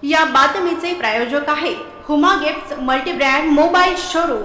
या बातमीचे प्रायोजक आहे Huma gifts multibrand mobile showroom.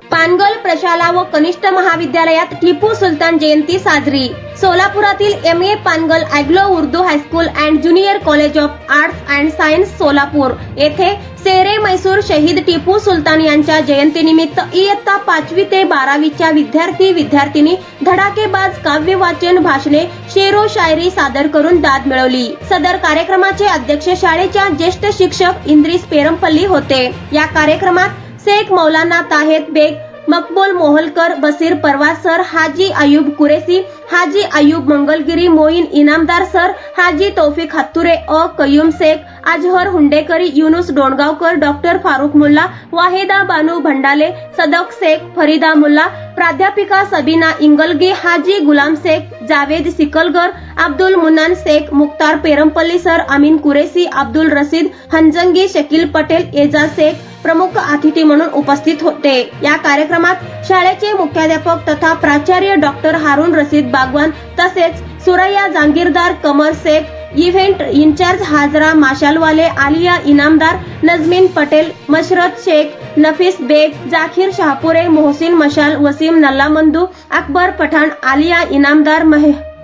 Pangal प्रशाला व कनिष्ठ महाविद्यालयात टिपू सुलतान जयंती साजरी। सोलापुरातील MA Pangal Anglo Urdu high school and junior college of arts and science Solapur येथे सेरे मैसूर शहीद टिपू सुलतान यांच्या जयंतीनिमित्त इयत्ता 5वी ते 12वीच्या विद्यार्थी-विद्यार्थिनी धडाकेबाज काव्य वाचन, भाषणे, शेरो शायरी सादर करून दाद मिळवली। सदर कार्यक्रमाचे अध्यक्ष शाळेच्या ज्येष्ठ शिक्षक इंद्रिस पेरमपल्ली होते। या कार्यक्रमात शेख मौलाना ताहेर बेग, मकबूल मोहलकर, बसीर परवाज सर, हाजी अयूब कुरेसी, हाजी अयूब मंगलगिरी, मोईन इनामदार सर, हाजी तौफिक हत्तुरे, कयूम शेख, अजहर हुंडेकरी, युनुस डोणगावकर, डॉक्टर फारुख मुल्ला, वाहिदा बानू भंडाले, सदक शेख, फरीदा मुल्ला, प्राध्यापिका सबीना इंगलगी, हाजी गुलाम शेख, जावेद सिकलगर, अब्दुल मुन्नान शेख, मुख्तार पेरमपल्ली सर, अमीन कुरेसी, अब्दुल रशीद हंजंगी, शकील पटेल, एजाज शेख प्रमुख अतिथी म्हणून उपस्थित होते। या कार्यक्रमात शाळेचे मुख्याध्यापक तथा प्राचार्य डॉक्टर हारून रशीद बागवान तसेच सुरैया जांगीरदार, कमर शेख, इव्हेंट इन्चार्ज हाजरा माशालवाले, आलिया इनामदार, नजमीन पटेल, मशरत शेख, नफीस बेग, जाखीर शाहपुरे, मोहसिन मशाल, वसीम नल्लामंदू, अकबर पठाण, आलिया इनामदार,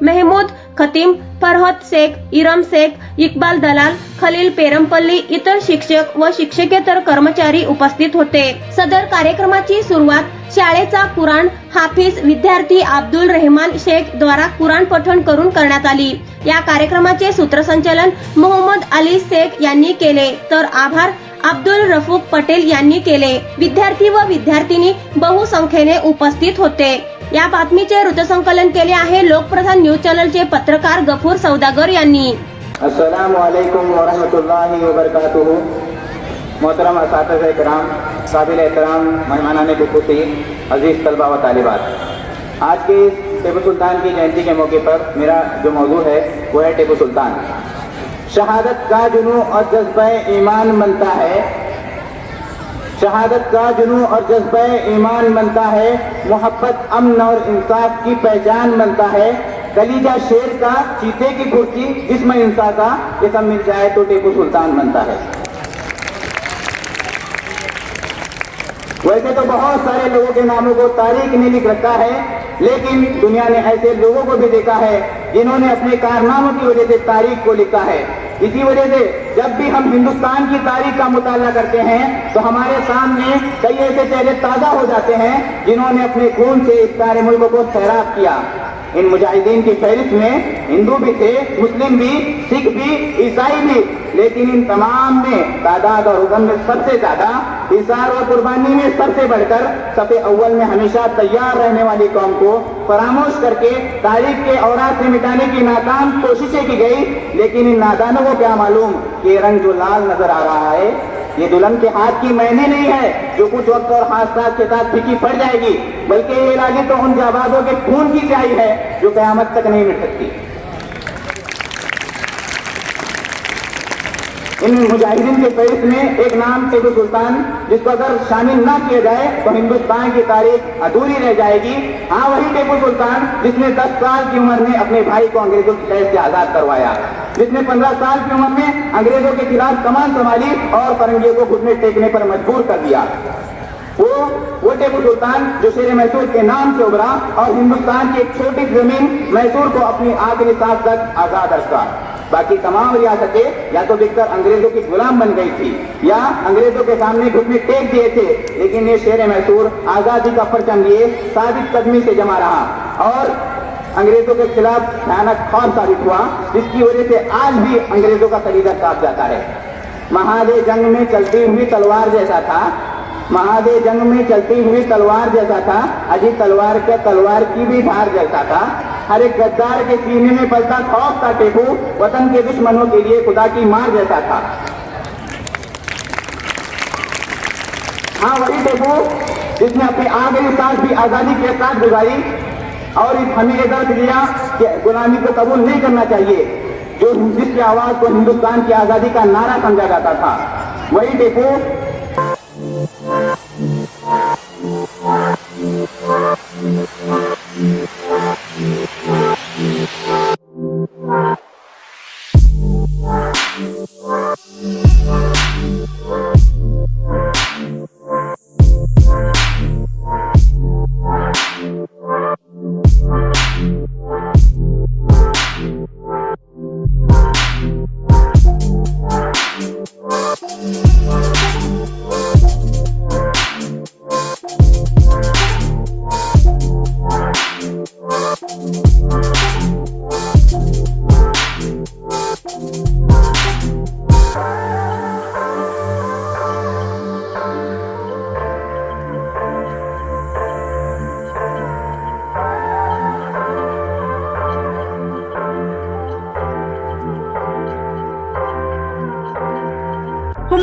महमूद खतीम, फरहत शेख, इरम शेख, इक्बाल दलाल, खलील पेरमपल्ली, इतर शिक्षक व शिक्षकेतर कर्मचारी उपस्थित होते। सदर कार्यक्रमाची सुरुवात शाळेचा कुराण हाफिज विद्यार्थी अब्दुल रहमान शेख द्वारा कुराण पठण करून करण्यात आली। या कार्यक्रमाचे सूत्रसंचालन मोहम्मद अली शेख यांनी केले, तर आभार अब्दुल रफूक पटेल यांनी केले। विद्यार्थी व विद्यार्थिनी बहुसंख्येने उपस्थित होते। या बातमीचे वृत्तसंकलन केले आहे लोकप्रधान न्यूज चॅनलचे पत्रकार गफूर सौदागर यांनी। अस्सलामु अलैकुम व रहमतुल्लाहि व बरकातुहू। मोहतरम असातिज़े किराम, काबिल एहतराम मेहमानाने खुसूसी, अजीज तलबा व तालिबात, आज के टिपू सुल्तान की जयंती के मौके पर मेरा जो मौजू है वो है टिपू सुल्तान। शहादत का जुनू और जज्बा ईमान बनता है, शहादत का जुनू और जज्बा ईमान बनता है, मोहब्बत अमन और इंसाफ की पहचान बनता है, कलीजा शेर का चीते की कुर्सी जिस्म इंसान का, ये सब मिल जाए तो टिपू सुल्तान बनता है। वैसे तो बहुत सारे लोगों के नामों को तारीख ने लिख रखा है, लेकिन दुनिया ने ऐसे लोगों को भी देखा है जिन्होंने अपने कारनामों की वजह से तारीख को लिखा है। इसी वजह से जब भी हम हिंदुस्तान की तारीख का मुताला करते हैं तो हमारे सामने कई ऐसे चेहरे ताजा हो जाते हैं जिन्होंने अपने खून से इस सारे मुल्क को सैराब किया। इन मुजाहिदीन की फहरिस्त में हिंदू भी थे, मुस्लिम भी, सिख भी, ईसाई भी, लेकिन इन तमाम में तादाद और उज़्म में सबसे ज्यादा, इसार और कुर्बानी में सबसे बढ़कर सफ़े अव्वल में हमेशा तैयार रहने वाली कौम को फरामोश करके तारीख के औरात से मिटाने की नाकाम कोशिशें की गई। लेकिन इन नादानों को क्या मालूम कि रंग जो लाल नजर आ रहा है ये दुल्हन के हाथ की मेहंदी नहीं है जो कुछ वक्त और हादसा के साथ फीकी पड़ जाएगी, बल्कि ये लागी तो उन जाबाजों के खून की स्याही है जो कयामत तक नहीं मिट सकती। इन मुजाहिदीन के फहरिस्त में एक नाम टिपू सुल्तान, जिसको अगर शामिल ना किया जाए तो हिंदुस्तान की तारीख अधूरी रह जाएगी। हाँ, वही टिपू सुल्तान जिसने 10 साल की उम्र में अपने भाई को अंग्रेजों की कैद से आजाद करवाया, जिसने 15 साल की उम्र में अंग्रेजों के खिलाफ कमान संभाली और फरंगियों को घुटने टेकने पर मजबूर कर दिया। वो टिपू सुल्तान जो शेर मैसूर के नाम से उभरा और हिंदुस्तान की एक छोटी जमीन मैसूर को अपनी आखिरी सांस तक आजाद रखा। बाकी तमाम रियासतें या तो बिककर अंग्रेजों की गुलाम बन गई थी या अंग्रेजों के सामने घुटने टेक दिए थे, लेकिन ये शेर मैसूर आजादी का परचम लिए साबित कदमी से जमा रहा और अंग्रेजों के खिलाफ भयानक खौफ साबित हुआ, जिसकी वजह से आज भी अंग्रेजों का कलीजा कांप जाता है। महादे जंग में चलती हुई तलवार जैसा था, महादे जंग में चलती हुई तलवार जैसा था, अजी तलवार के तलवार की भी धार जैसा था, हर एक गद्दार के सीने में पलता खौफ था टिपू, वतन के दुश्मनों के लिए खुदा की मार जैसा था। हाँ, वही टिपू जिसने अपनी आखिरी सांस भी आजादी के साथ गुजारी और इस हमें दर्द दिया कि गुलामी को कबूल नहीं करना चाहिए, जो जिसकी आवाज को हिंदुस्तान की आजादी का नारा समझा जाता था। वही टिपू Wow.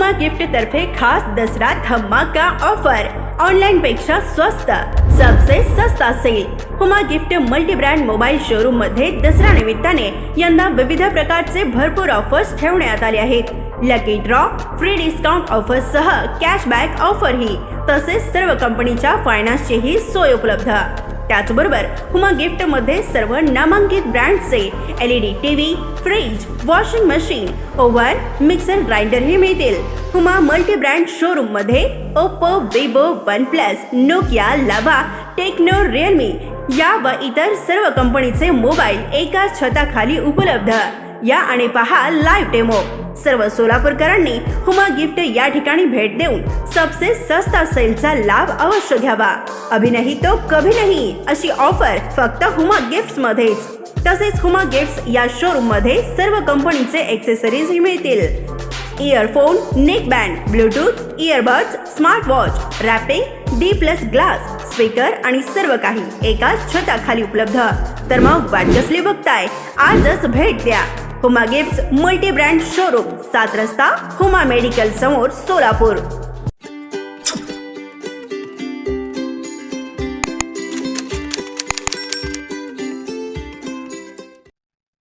हुमा गिफ्ट तर्फे खास दसरा धमाका ऑफर, ऑनलाइन पेक्षा स्वस्त, सबसे सस्ता सेल। हुमा gift multi brand mobile showroom मध्ये दसरा निमित्ताने यंदा विविध प्रकारचे भरपूर ऑफर्स ठेवण्यात आले आहेत। Lucky draw, free discount offer सह कॅशबॅक ऑफर ही, तसेच सर्व कंपनीच्या फायनान्सची ही सोय उपलब्ध। त्याचबरोबर हुमा गिफ्ट मध्ये सर्व नामांकित ब्रँडचे LED TV, fridge, washing machine, oven, mixer grinder ही मिळतील। हुमा मल्टी ब्रँड शोरूम मध्ये Oppo, Vivo, OnePlus, Nokia, Lava, Tecno, Realme या व इतर सर्व कंपनीचे मोबाईल एकाच छताखाली उपलब्ध। या आणि पहा लाईव्ह डेमो। सर्व सोलापूरकरांनी हुमा गिफ्ट या ठिकाणी भेट देऊन सबसे सस्ता सेलचा लाभ अवश्य घ्यावा। अभी नहीं तो कभी नहीं अशी ऑफर फक्त हुमा गिफ्ट्स मध्येच। तसेच हुमा गिफ्ट्स या शोरूम मध्ये सर्व कंपनीचे एक्सेसरीज ही मिळतील। Earphone, neck band, Bluetooth, earbuds, smart watch, wrapping, D+ glass, speaker आणि सर्व काही एकाच छताखाली उपलब्ध। तर मग वाट कसली बघताय, आजच भेट द्या। Huma gifts multi brand showroom, 7 रस्ता, हुमा मेडिकल समोर, सोलापूर।